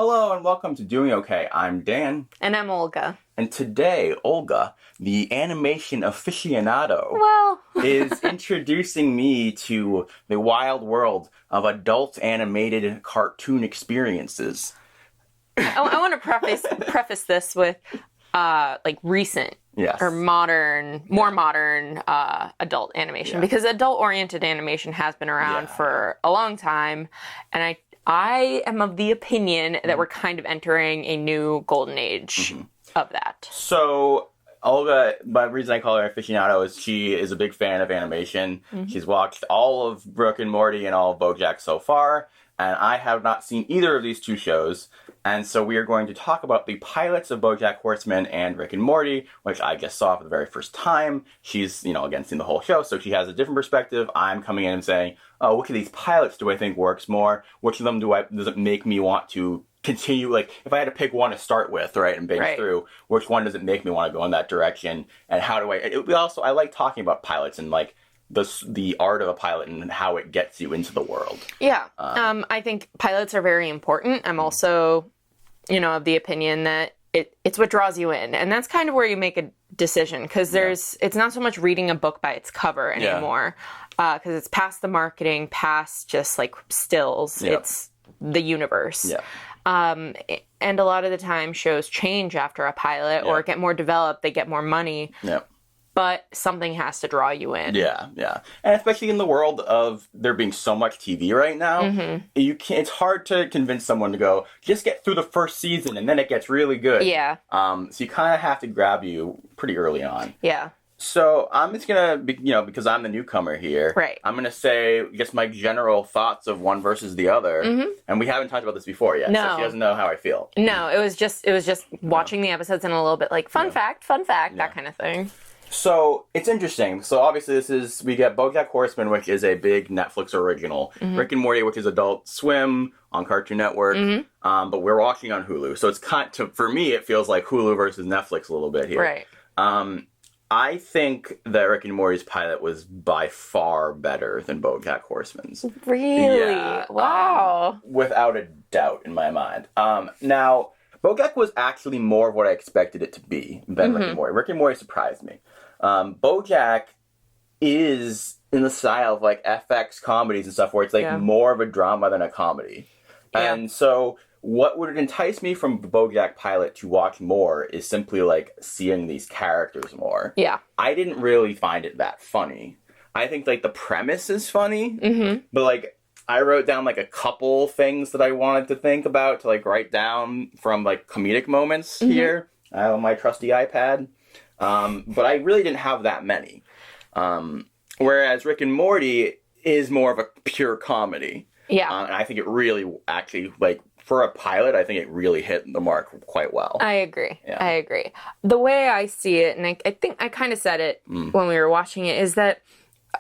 Hello and welcome to Doing Okay. I'm Dan. And I'm Olga. And today, Olga, the Animation Aficionado, is introducing me to the wild world of adult animated cartoon experiences. I want to preface this with recent or more modern adult animation, because adult-oriented animation has been around for a long time, and I am of the opinion that we're kind of entering a new golden age of that. So, Olga, the reason I call her aficionado is she is a big fan of animation. She's watched all of Rick and Morty and all of BoJack so far, and I have not seen either of these two shows. And so we are going to talk about the pilots of BoJack Horseman and Rick and Morty, which I just saw for the very first time. She's, again, seen the whole show, so she has a different perspective. I'm coming in and saying, oh, which of these pilots do I think works more? Which of them does it make me want to continue? Like, if I had to pick one to start with, right, and binge through, which one does it make me want to go in that direction? And how do I like talking about pilots and, like, the art of a pilot and how it gets you into the world. Yeah. I think pilots are very important. I'm also, of the opinion that it's what draws you in. And that's kind of where you make a decision, because it's not so much reading a book by its cover anymore, because it's past the marketing, past just like stills. It's the universe. And a lot of the time shows change after a pilot or get more developed, they get more money. But something has to draw you in. And especially in the world of there being so much TV right now, it's hard to convince someone to go, just get through the first season and then it gets really good. So you kind of have to grab you pretty early on. So I'm just going to, because I'm the newcomer here, I'm going to say just my general thoughts of one versus the other. And we haven't talked about this before yet, so she doesn't know how I feel. No, it was just watching the episodes and a little bit like, fun fact, that kind of thing. So, it's interesting. So, obviously, we get BoJack Horseman, which is a big Netflix original. Rick and Morty, which is Adult Swim on Cartoon Network. But we're watching on Hulu. So, it's for me, it feels like Hulu versus Netflix a little bit here. I think that Rick and Morty's pilot was by far better than BoJack Horseman's. Really? Yeah. Wow. Without a doubt, in my mind. Now, BoJack was actually more of what I expected it to be than Rick and Morty. Rick and Morty surprised me. BoJack is in the style of like FX comedies and stuff, where it's like more of a drama than a comedy. And so what would entice me from the BoJack pilot to watch more is simply like seeing these characters more. I didn't really find it that funny. I think like the premise is funny, but like I wrote down like a couple things that I wanted to think about to like write down from like comedic moments here on my trusty iPad. But I really didn't have that many. Whereas Rick and Morty is more of a pure comedy. And I think it really actually, like, for a pilot, I think it really hit the mark quite well. I agree. The way I see it, and I think I kind of said it when we were watching it, is that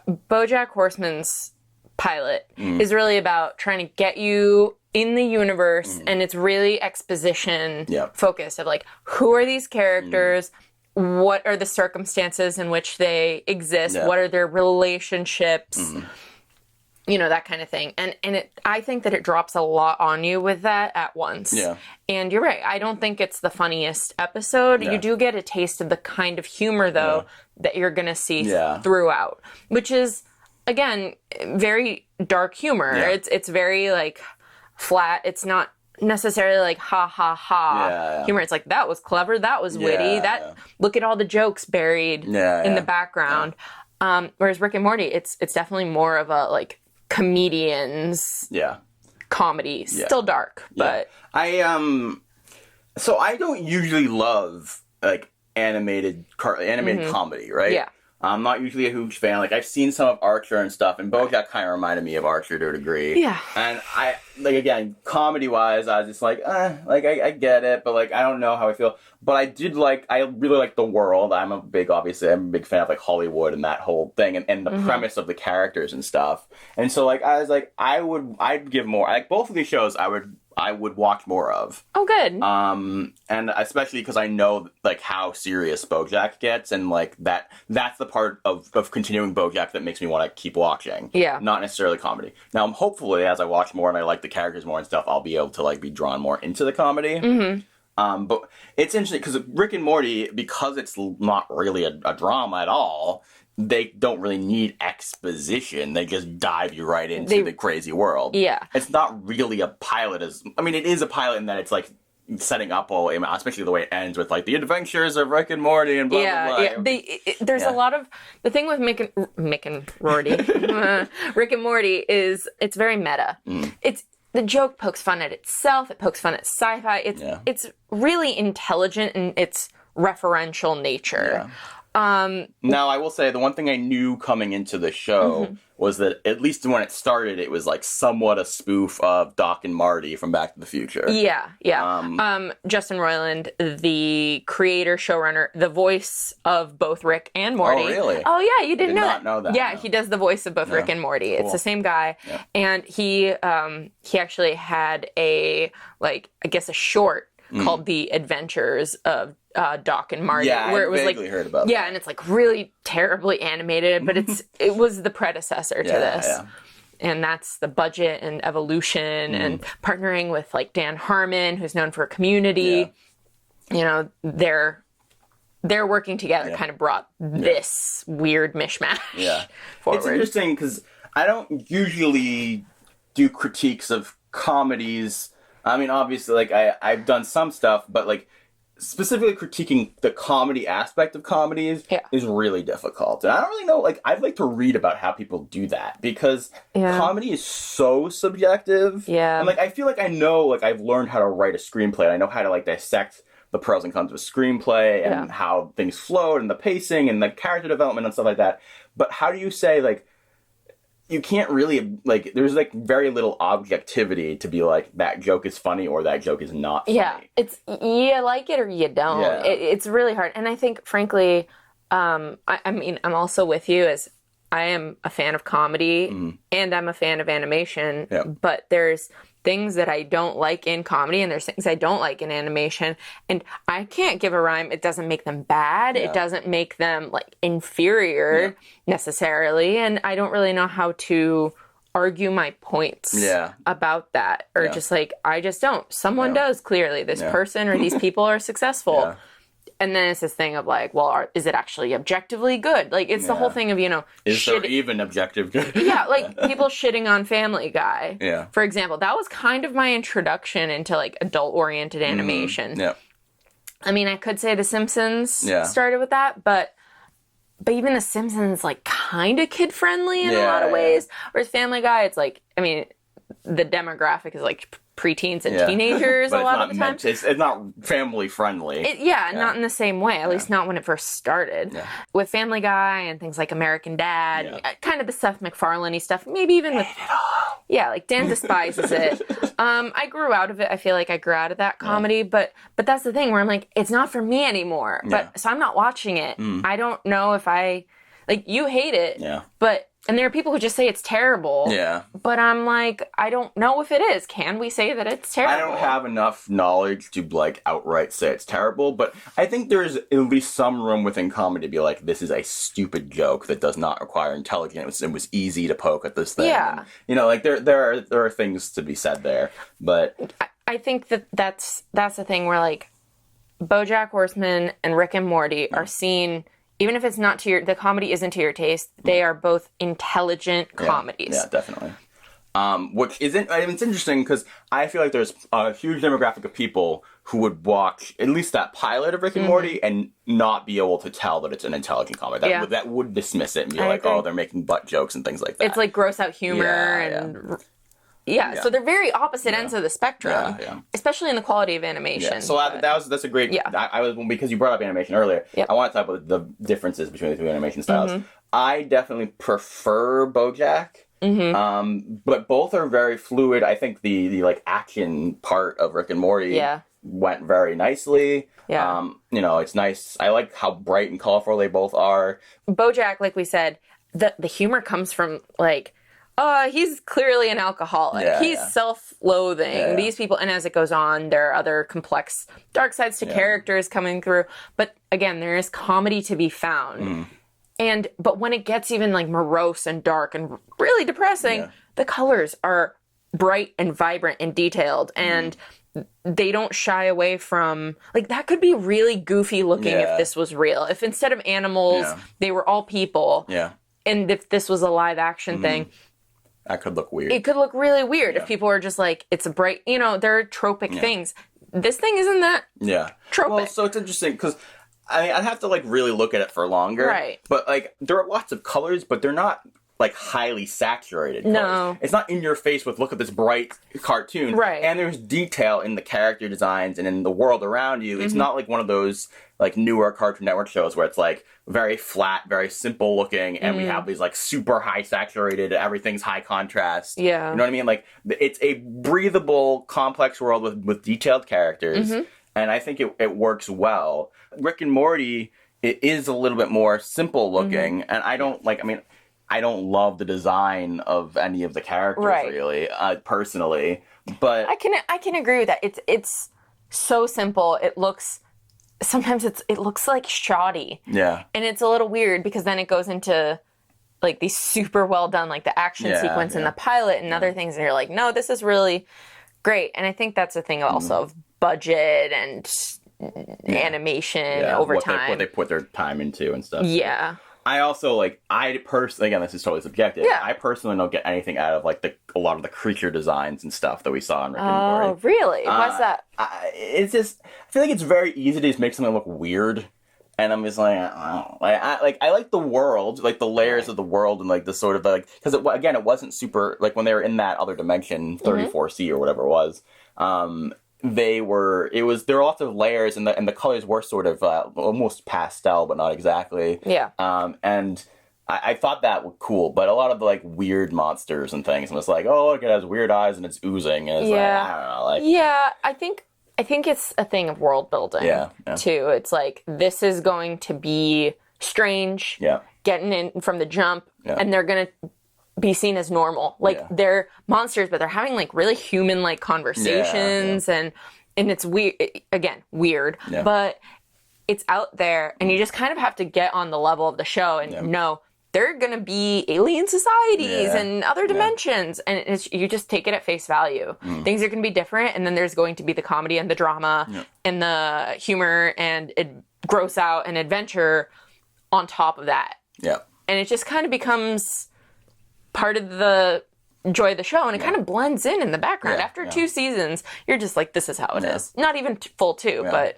BoJack Horseman's pilot is really about trying to get you in the universe, and it's really exposition focused of like, who are these characters? What are the circumstances in which they exist? What are their relationships? That kind of thing. And I think that it drops a lot on you with that at once. And you're right. I don't think it's the funniest episode. You do get a taste of the kind of humor, though, that you're going to see throughout. Which is, again, very dark humor. It's very, like, flat. It's not necessarily like ha ha ha humor. It's like, that was clever, that was witty, look at all the jokes buried in the background. Whereas Rick and Morty, it's definitely more of a like comedians comedy. Still dark, but so I don't usually love like animated comedy, right? I'm not usually a huge fan. Like, I've seen some of Archer and stuff, and BoJack kind of reminded me of Archer to a degree. And I, like, again, comedy-wise, I was just like, I get it, but, like, I don't know how I feel. But I really like the world. I'm a big fan of, like, Hollywood and that whole thing, and the premise of the characters and stuff. And so, like, I was like, I'd give more. Like, both of these shows, I would watch more of. Oh, good. And especially because I know like how serious BoJack gets, and like that's the part of continuing BoJack that makes me want to keep watching. Yeah. Not necessarily comedy. Now, hopefully, as I watch more and I like the characters more and stuff, I'll be able to like be drawn more into the comedy. But it's interesting because Rick and Morty, because it's not really a drama at all, they don't really need exposition. They just dive you right into the crazy world. Yeah. It's not really a pilot it is a pilot in that it's like setting up all, especially the way it ends with like the adventures of Rick and Morty and blah, blah, blah. Yeah. There's a lot of, the thing with Rick and Morty is it's very meta. The joke pokes fun at itself. It pokes fun at sci-fi. It's really intelligent in its referential nature. Now, I will say the one thing I knew coming into the show was that at least when it started, it was like somewhat a spoof of Doc and Marty from Back to the Future. Yeah. Justin Roiland, the creator, showrunner, the voice of both Rick and Morty. Oh, really? Oh, yeah, you didn't I did not know that. Yeah, he does the voice of both Rick and Morty. Cool. It's the same guy. Yeah. And he actually had a short called The Adventures of Doc and Marty, where it was heard about that. And it's like really terribly animated, but it was the predecessor to this. Yeah. And that's the budget and evolution and partnering with like Dan Harmon, who's known for Community. You know, they're working together kind of brought this weird mishmash forward. It's interesting because I don't usually do critiques of comedies. I mean, obviously, like, I've done some stuff, but, like, specifically critiquing the comedy aspect of comedies is really difficult. And I don't really know, like, I'd like to read about how people do that, because comedy is so subjective. Yeah. And, like, I feel like I know, like, I've learned how to write a screenplay, and I know how to, like, dissect the pros and cons of a screenplay, and how things float, and the pacing, and the character development, and stuff like that. But how do you say, like, you can't really, like, there's, like, very little objectivity to be like, that joke is funny or that joke is not funny. Yeah, it's, you like it or you don't. Yeah. It's really hard. And I think, frankly, I mean, I'm also with you, as I am a fan of comedy and I'm a fan of animation, but there's things that I don't like in comedy and there's things I don't like in animation, and I can't give a rhyme. It doesn't make them bad. It doesn't make them like inferior necessarily, and I don't really know how to argue my points about that, or just like, I just don't. Someone does, clearly. This person or these people are successful. And then it's this thing of like, well, is it actually objectively good? Like, it's the whole thing of, you know... Is there even objective good? like, people shitting on Family Guy. Yeah. For example, that was kind of my introduction into, like, adult-oriented animation. Yeah. I mean, I could say The Simpsons started with that, but even The Simpsons, like, kind of kid-friendly in a lot of ways. Whereas Family Guy, it's like, I mean, the demographic is, like, preteens and teenagers a lot of the time. It's not family friendly. Not in the same way, at least not when it first started. Yeah. With Family Guy and things like American Dad, kind of the Seth MacFarlane-y stuff, maybe even with... like Dan despises it. I grew out of it. I feel like I grew out of that comedy, but that's the thing where I'm like, it's not for me anymore. But so I'm not watching it. I don't know if I... Like, you hate it, but... And there are people who just say it's terrible. Yeah. But I'm like, I don't know if it is. Can we say that it's terrible? I don't have enough knowledge to, like, outright say it's terrible, but I think there's at least some room within comedy to be like, this is a stupid joke that does not require intelligence. It was easy to poke at this thing. Yeah. And, you know, like, there are things to be said there, but... I think that's the thing where, like, BoJack Horseman and Rick and Morty are seen... Even if it's not the comedy isn't to your taste, they are both intelligent comedies. Yeah, definitely. Which isn't, it's interesting because I feel like there's a huge demographic of people who would watch at least that pilot of Rick and Morty and not be able to tell that it's an intelligent comedy. That would dismiss it and be like, oh, they're making butt jokes and things like that. It's like gross out humor so they're very opposite ends of the spectrum, especially in the quality of animation. Yeah. So that's a great. I was, because you brought up animation earlier. I want to talk about the differences between the two animation styles. I definitely prefer BoJack, but both are very fluid. I think the like action part of Rick and Morty went very nicely. Yeah. You know, it's nice. I like how bright and colorful they both are. BoJack, like we said, the humor comes from like He's clearly an alcoholic. Yeah, He's self-loathing. Yeah. These people, and as it goes on, there are other complex dark sides to characters coming through. But again, there is comedy to be found. But when it gets even like morose and dark and really depressing, the colors are bright and vibrant and detailed, and they don't shy away from, like, that could be really goofy looking if this was real. If instead of animals, they were all people. Yeah. And if this was a live action thing, that could look weird. it could look really weird if people are just like, it's a bright, there are tropic things. This thing isn't that tropic. Well, so it's interesting because, I mean, I'd have to, like, really look at it for longer. Right. But, like, there are lots of colors, but they're not, like, highly saturated colors. No. It's not in your face with, look at this bright cartoon. Right. And there's detail in the character designs and in the world around you. It's not like one of those, like, newer Cartoon Network shows where it's, like, very flat, very simple looking, and we have these, like, super high saturated, everything's high contrast. Yeah. You know what I mean? Like, it's a breathable, complex world with detailed characters, and I think it works well. Rick and Morty, it is a little bit more simple looking, and I don't love the design of any of the characters, really, personally, but I can agree with that. It's so simple. Sometimes it looks like shoddy. Yeah. And it's a little weird because then it goes into like these super well done, like the action sequence in the pilot and other things, and you're like, no, this is really great. And I think that's a thing also of budget and animation over time. What they put their time into and stuff. Yeah. I also, I personally, again, this is totally subjective. Yeah. I personally don't get anything out of, like, a lot of the creature designs and stuff that we saw in Rick and Morty. Oh, really? Why's that? It's just, I feel like it's very easy to just make something look weird. And I'm just like, I like the world, like, the layers of the world and, like, the sort of, like, because, again, it wasn't super, like, when they were in that other dimension, 34C or whatever it was, there were lots of layers, and the colors were sort of almost pastel, but not exactly. Yeah. And I thought that was cool, but a lot of the, like, weird monsters and things, and it's like, oh, look, it has weird eyes and it's oozing, and it's like, I don't know, like. Yeah, I think it's a thing of world building. Too. It's like, this is going to be strange. Yeah. Getting in from the jump, and they're gonna be seen as normal. Like, they're monsters, but they're having, like, really human-like conversations, and it's weird. Again, weird, but it's out there, and you just kind of have to get on the level of the show and know there are going to be alien societies and other dimensions, and you just take it at face value. Things are going to be different, and then there's going to be the comedy and the drama and the humor and gross out and adventure on top of that. Yeah. And it just kind of becomes part of the joy of the show, and it kind of blends in the background. After 2 seasons, you're just like, this is how it is. Not even full 2, but...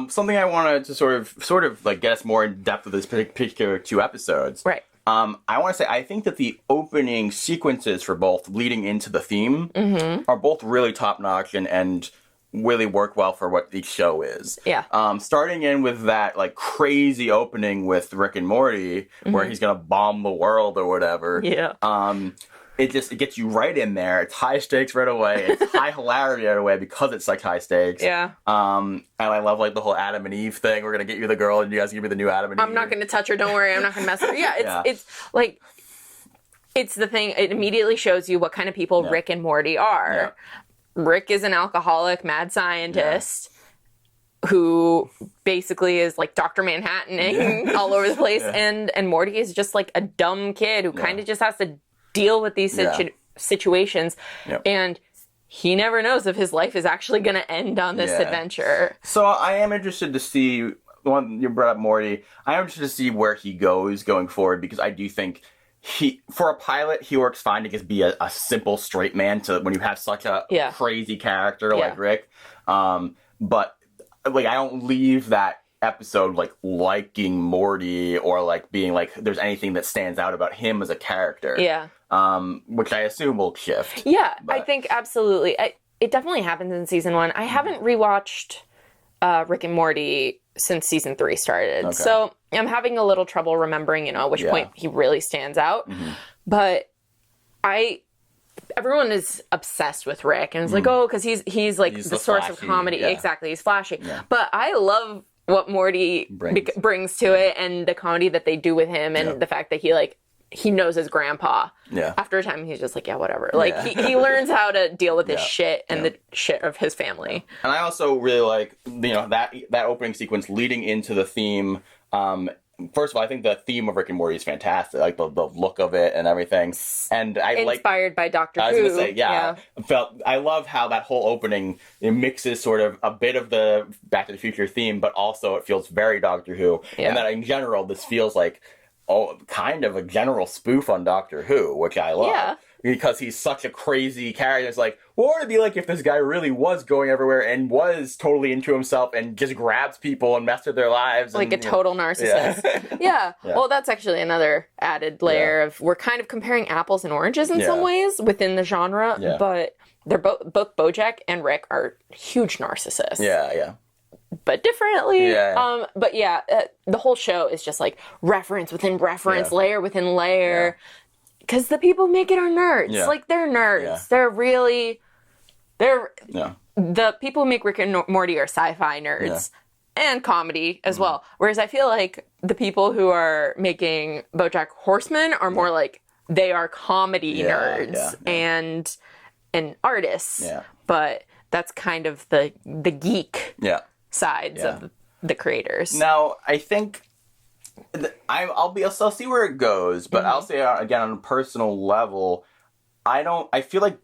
Something I wanted to sort of like get us more in depth with this particular 2 episodes. Right. I want to say, I think that the opening sequences for both leading into the theme are both really top-notch and really work well for what the show is. Yeah. Starting in with that, like, crazy opening with Rick and Morty, where he's gonna bomb the world or whatever. Yeah. It gets you right in there. It's high stakes right away. It's high hilarity right away because it's, like, high stakes. Yeah. And I love, like, the whole Adam and Eve thing. We're gonna get you the girl, and you guys give me the new Adam and Eve. I'm not gonna touch her. Don't worry. I'm not gonna mess with her. Yeah. It's like, it's the thing. It immediately shows you what kind of people Rick and Morty are. Yeah. Rick is an alcoholic, mad scientist who basically is like Dr. Manhattan all over the place, and Morty is just like a dumb kid who kind of just has to deal with these situations, and he never knows if his life is actually going to end on this adventure. So I am interested to see, one, you brought up Morty, I am interested to see where he goes going forward, because I do think for a pilot, he works fine to just be a simple straight man when you have such a crazy character like Rick. But, like, I don't leave that episode, like, liking Morty or, like, being like, there's anything that stands out about him as a character. Yeah. Which I assume will shift. Yeah, but I think absolutely. It definitely happens in season 1. I haven't rewatched Rick and Morty since season 3 started. Okay. So I'm having a little trouble remembering, at which point he really stands out. But everyone is obsessed with Rick, and it's like, oh, because he's like the source of comedy. Yeah. Exactly, he's flashy. Yeah. But I love what Morty brings to it, and the comedy that they do with him, and the fact that he, like, he knows his grandpa. Yeah. After a time, he's just like, yeah, whatever. Like, he learns how to deal with his shit and the shit of his family. And I also really like, that opening sequence leading into the theme. First of all, I think the theme of Rick and Morty is fantastic. Like the look of it and everything. And inspired by Doctor Who. I was going to say, I love how that whole opening, it mixes sort of a bit of the Back to the Future theme, but also it feels very Doctor Who. Yeah. And that in general, this feels like kind of a general spoof on Doctor Who, which I love. Yeah. Because he's such a crazy character. It's like, what would it be like if this guy really was going everywhere and was totally into himself and just grabs people and messed with their lives? Like a total narcissist. Yeah. Well, that's actually another added layer of, we're kind of comparing apples and oranges in some ways within the genre, but they're both BoJack and Rick are huge narcissists. Yeah. But differently. Yeah. But the whole show is just like reference within reference, layer within layer. Yeah. Because the people make it are nerds. Yeah. Like, they're nerds. Yeah. The people who make Rick and Morty are sci-fi nerds. Yeah. And comedy as well. Whereas I feel like the people who are making BoJack Horseman are more like, they are comedy nerds and artists. Yeah. But that's kind of the geek sides of the creators. Now, I think... I'll see where it goes, but I'll say again on a personal level, I feel like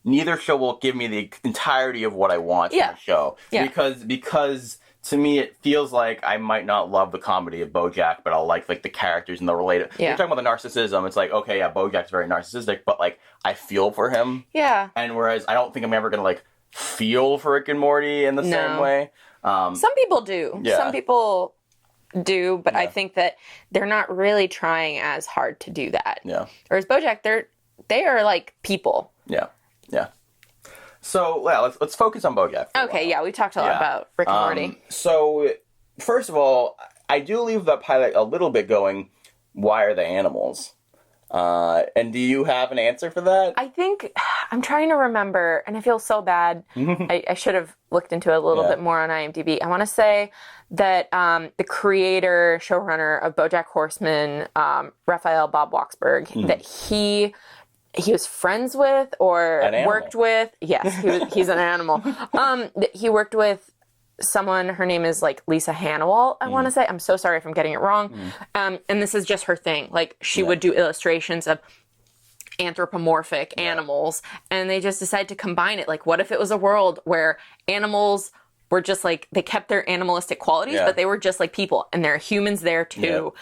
neither show will give me the entirety of what I want from a show. Yeah. Because to me it feels like I might not love the comedy of BoJack, but I'll like the characters and the related. Yeah. You're talking about the narcissism. It's like, okay, BoJack's very narcissistic, but like I feel for him. Yeah. And whereas I don't think I'm ever gonna like feel for Rick and Morty in the same way. Some people do. Yeah. Some people do, but I think that they're not really trying as hard to do that. Yeah. Whereas BoJack, they are like people. Yeah. Yeah. So let's focus on BoJack. Okay. We talked a lot about Rick and Morty. So first of all, I do leave the pilot a little bit going, why are they animals? And do you have an answer for that? I think, I'm trying to remember, and I feel so bad. I should have looked into it a little bit more on IMDb. I want to say that the creator, showrunner of BoJack Horseman, Raphael Bob-Waksberg, that he was friends with or worked with. Yes, he's an animal. He worked with someone, her name is like Lisa Hannawalt, I want to say. I'm so sorry if I'm getting it wrong. And this is just her thing. Like, she would do illustrations of anthropomorphic animals, and they just decided to combine it. Like, what if it was a world where animals were just like, they kept their animalistic qualities, but they were just like people, and there are humans there too.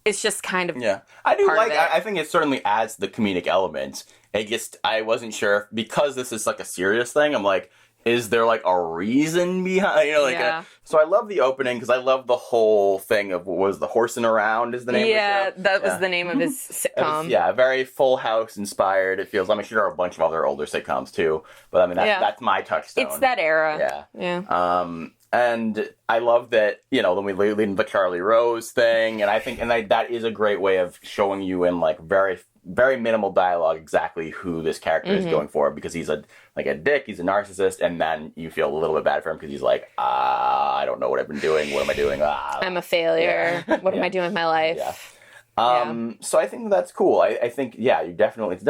It's just kind of I do like. I think it certainly adds the comedic element. I wasn't sure because this is like a serious thing. I'm like, is there like a reason behind, so I love the opening because I love the whole thing of what was the Horsing Around is the name of the show. That was the name of his sitcom. Very Full House inspired. It feels, I'm sure there are a bunch of other older sitcoms too, but I mean, that's my touchstone. It's that era. Yeah. And I love that, then we lead into the Charlie Rose thing, and I think, that is a great way of showing you in like very, very minimal dialogue exactly who this character is going for, because he's a dick, he's a narcissist, and then you feel a little bit bad for him because he's like, I don't know what I've been doing, what am I doing? I'm a failure. What am I doing with my life? So I think that's cool. I think, you definitely, it's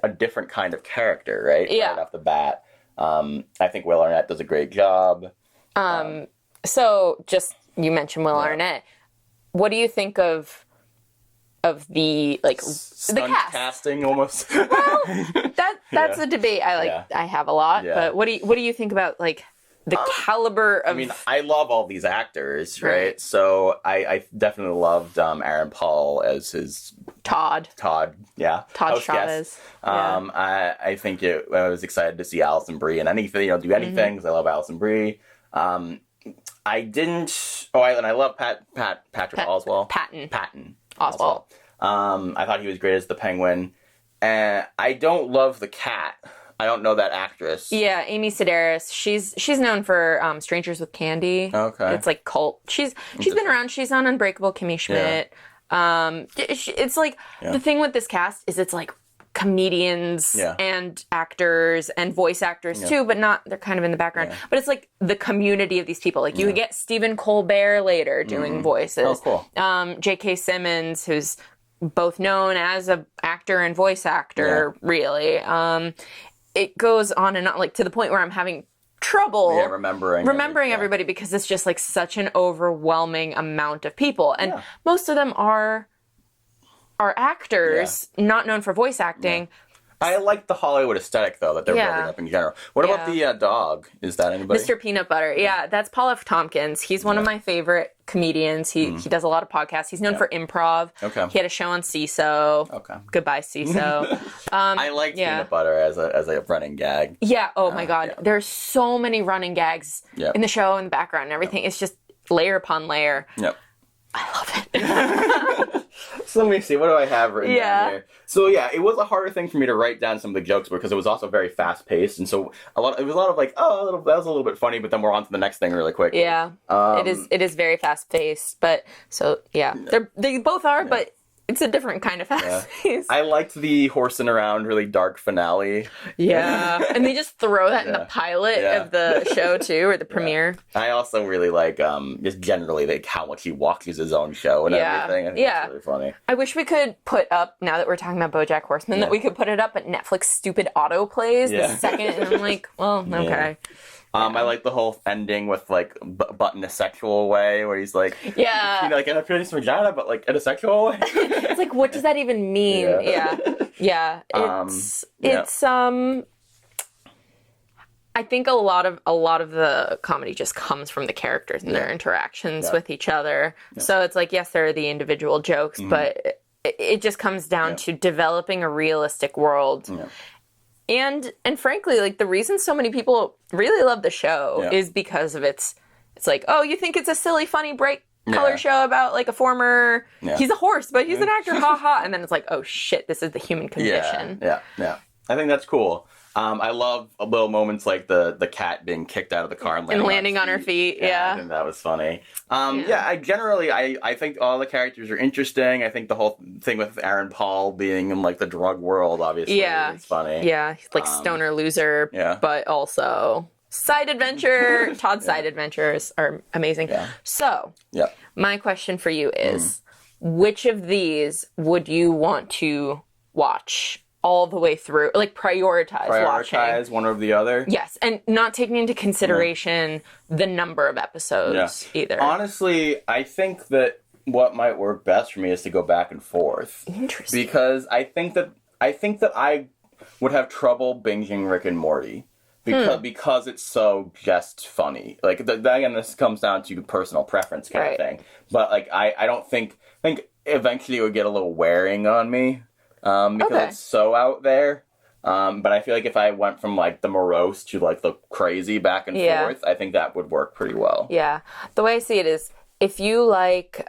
a different kind of character, right? Yeah. Right off the bat. I think Will Arnett does a great job. So just, you mentioned Will Arnett. What do you think of the the cast? Casting almost? Well, that's a debate I have a lot, but what do you think about like the caliber of... I mean, I love all these actors, right? So I definitely loved Aaron Paul as his... Todd. Todd Chavez. I think I was excited to see Alison Brie in anything, do anything, because I love Alison Brie. I didn't... and I love Patrick Oswalt. Patton Oswalt. I thought he was great as the Penguin. And I don't love the cat. I don't know that actress. Yeah, Amy Sedaris. She's known for Strangers with Candy. Okay. It's like cult. She's been around. She's on Unbreakable Kimmy Schmidt. Yeah. It's like the thing with this cast is it's like comedians and actors and voice actors too, but they're kind of in the background. But it's like the community of these people. Like you get Stephen Colbert later doing voices. Oh, cool. J.K. Simmons, who's both known as a actor and voice actor, really. It goes on and on, like, to the point where I'm having trouble remembering everybody because it's just like such an overwhelming amount of people, and most of them are actors not known for voice acting. I like the Hollywood aesthetic, though, that they're building up in general. What about the dog? Is that anybody? Mr. Peanut Butter. Yeah, that's Paul F. Tompkins. He's one of my favorite comedians. He does a lot of podcasts. He's known for improv. Okay. He had a show on CISO. Okay. Goodbye, CISO. I like Peanut Butter as a running gag. Yeah. Oh, my God. Yeah. There's so many running gags in the show, in the background and everything. It's just layer upon layer. Yep. I love it. So let me see. What do I have written down here? So it was a harder thing for me to write down some of the jokes because it was also very fast paced, and so it was a lot of like, that was a little bit funny, but then we're on to the next thing really quick. Yeah, it is very fast paced, but they both are, but it's a different kind of fast paced. I liked the horsing around really dark finale. Yeah, and they just throw that in the pilot of the show too, or the premiere. I also really like just generally like how much he watches his own show and everything. I think that's really funny. I wish we could put up, now that we're talking about BoJack Horseman, that we could put it up, but Netflix stupid auto plays the second, and I'm like, well, okay. I like the whole ending with like but in a sexual way, where he's like, like in a penis vagina, but like in a sexual way. It's like, what does that even mean? Yeah. It's I think a lot of the comedy just comes from the characters and their interactions with each other. Yeah. So it's like, yes, there are the individual jokes, but it just comes down to developing a realistic world. Yeah. And frankly, like, the reason so many people really love the show is because of it's like, oh, you think it's a silly, funny, bright color show about like a former, he's a horse, but he's an actor, haha. And then it's like, oh shit, this is the human condition. Yeah. I think that's cool. I love little moments like the cat being kicked out of the car and landing on her feet. Yeah. I think that was funny. I think all the characters are interesting. I think the whole thing with Aaron Paul being in like the drug world, obviously, is funny. Yeah, he's like stoner loser, but also side adventure. Todd's side adventures are amazing. Yeah. So, my question for you is, which of these would you want to watch all the way through, like prioritize watching one over the other? Yes, and not taking into consideration the number of episodes either. Honestly, I think that what might work best for me is to go back and forth. Interesting. Because I think that I would have trouble binging Rick and Morty because it's so just funny. Like again, this comes down to personal preference kind of thing. But like I don't think eventually it would get a little wearing on me. Because it's so out there. But I feel like if I went from like the morose to like the crazy back and forth, I think that would work pretty well. Yeah. The way I see it is, if you like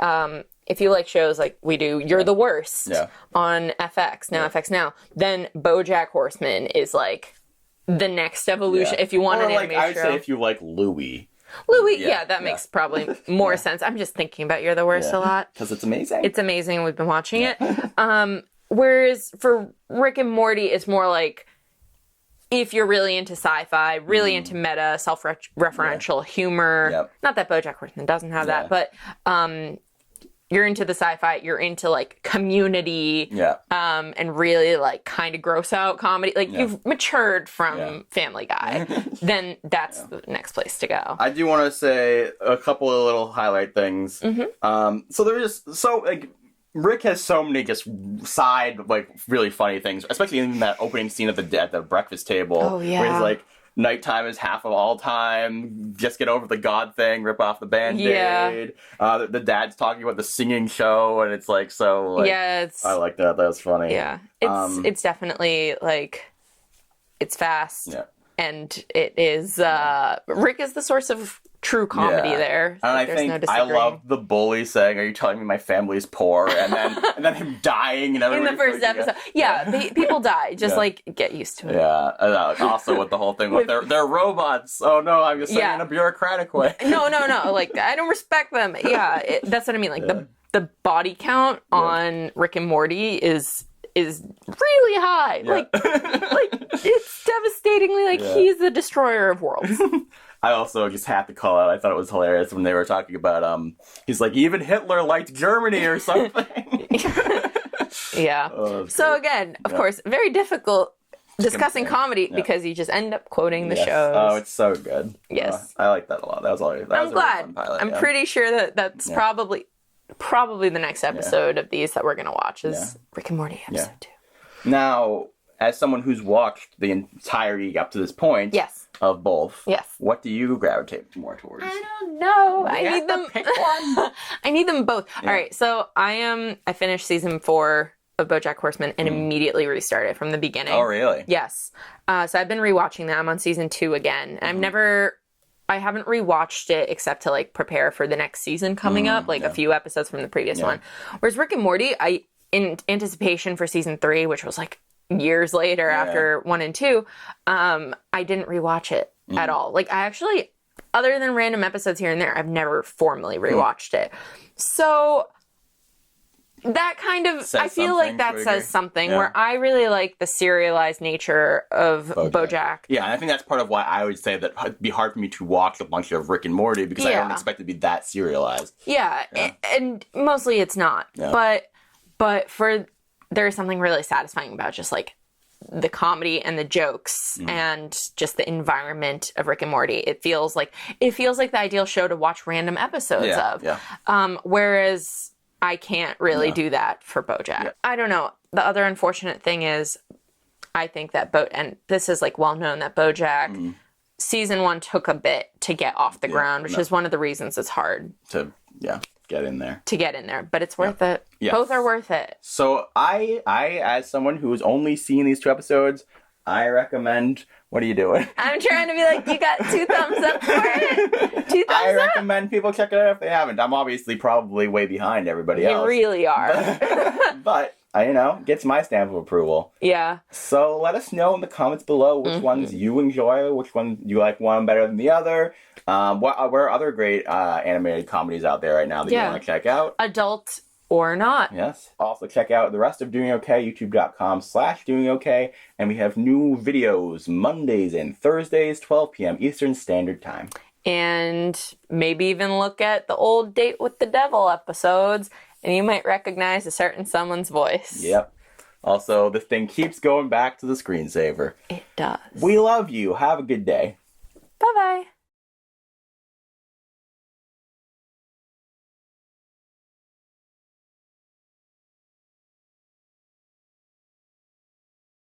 shows like we do, You're the Worst on FX Now, then BoJack Horseman is like the next evolution. If you want an animation show. I'd say if you like Louie, that makes probably more sense. I'm just thinking about You're the Worst a lot. Because it's amazing. It's amazing. We've been watching it. Whereas for Rick and Morty, it's more like, if you're really into sci-fi, really into meta, self-referential humor. Not that BoJack Horseman doesn't have that, but you're into the sci-fi, you're into like Community, and really like kind of gross out comedy. Like you've matured from Family Guy, then that's the next place to go. I do want to say a couple of little highlight things. So there's Rick has so many just side, like, really funny things, especially in that opening scene at the breakfast table. Oh, yeah. Where he's like, nighttime is half of all time, just get over the God thing, rip off the Band-Aid. The dad's talking about the singing show, and it's like, so, like, I like that. That was funny. Yeah. It's definitely, like, it's fast. Yeah. And it is, Rick is the source of true comedy there. And I think I love the bully saying, "Are you telling me my family's poor?" And then him dying and everything. In the first episode. People die. Just like get used to it. Yeah. And, also with the whole thing with they're robots. Oh no, I'm just saying in a bureaucratic way. No. Like, I don't respect them. Yeah. That's what I mean. Like the body count on Rick and Morty is really high. Like it's devastatingly he's the destroyer of worlds. I also just had to call out, I thought it was hilarious when they were talking about, he's like, even Hitler liked Germany or something. Yeah. So again, of course, very difficult discussing comedy because you just end up quoting the shows. Oh, it's so good. Yes. I like that a lot. That was already. I'm glad. Really pilot, I'm pretty sure that's probably the next episode of these that we're gonna watch is Rick and Morty episode 2. Now, as someone who's watched the entirety up to this point, of both, what do you gravitate more towards? I don't know. I need them. Pick one. I need them both. All right, so I finished season 4 of BoJack Horseman and immediately restarted from the beginning. Oh, really? Yes. So I've been rewatching that. I'm on season 2 again. And I haven't rewatched it except to like prepare for the next season coming up, like a few episodes from the previous one. Whereas Rick and Morty, in anticipation for season 3, which was like years later after 1 and 2, I didn't rewatch it at all. Like I actually, other than random episodes here and there, I've never formally rewatched it. So that kind of, I feel like that says something where I really like the serialized nature of BoJack. Yeah, and I think that's part of why I would say that it'd be hard for me to watch a bunch of Rick and Morty because I don't expect it to be that serialized. Yeah. And mostly it's not. Yeah. But there's something really satisfying about just like the comedy and the jokes and just the environment of Rick and Morty. It feels like the ideal show to watch random episodes of. Yeah. Whereas I can't really do that for BoJack. Yeah. I don't know. The other unfortunate thing is I think that and this is like well known that BoJack season 1 took a bit to get off the ground, which is one of the reasons it's hard to get in there. But it's worth it. Yeah. Both are worth it. So I as someone who's only seen these 2 episodes, I recommend. What are you doing? I'm trying to be like, you got 2 thumbs up for it. 2 thumbs up. I recommend people check it out if they haven't. I'm obviously probably way behind everybody else. You really are. But gets my stamp of approval. Yeah. So let us know in the comments below which ones you enjoy, which ones you like one better than the other. What are other great animated comedies out there right now that you want to check out? Adult or not. Yes. Also check out the rest of Doing Okay, youtube.com/doingok. And we have new videos Mondays and Thursdays, 12 p.m. Eastern Standard Time. And maybe even look at the old Date with the Devil episodes, and you might recognize a certain someone's voice. Yep. Also, this thing keeps going back to the screensaver. It does. We love you. Have a good day. Bye-bye.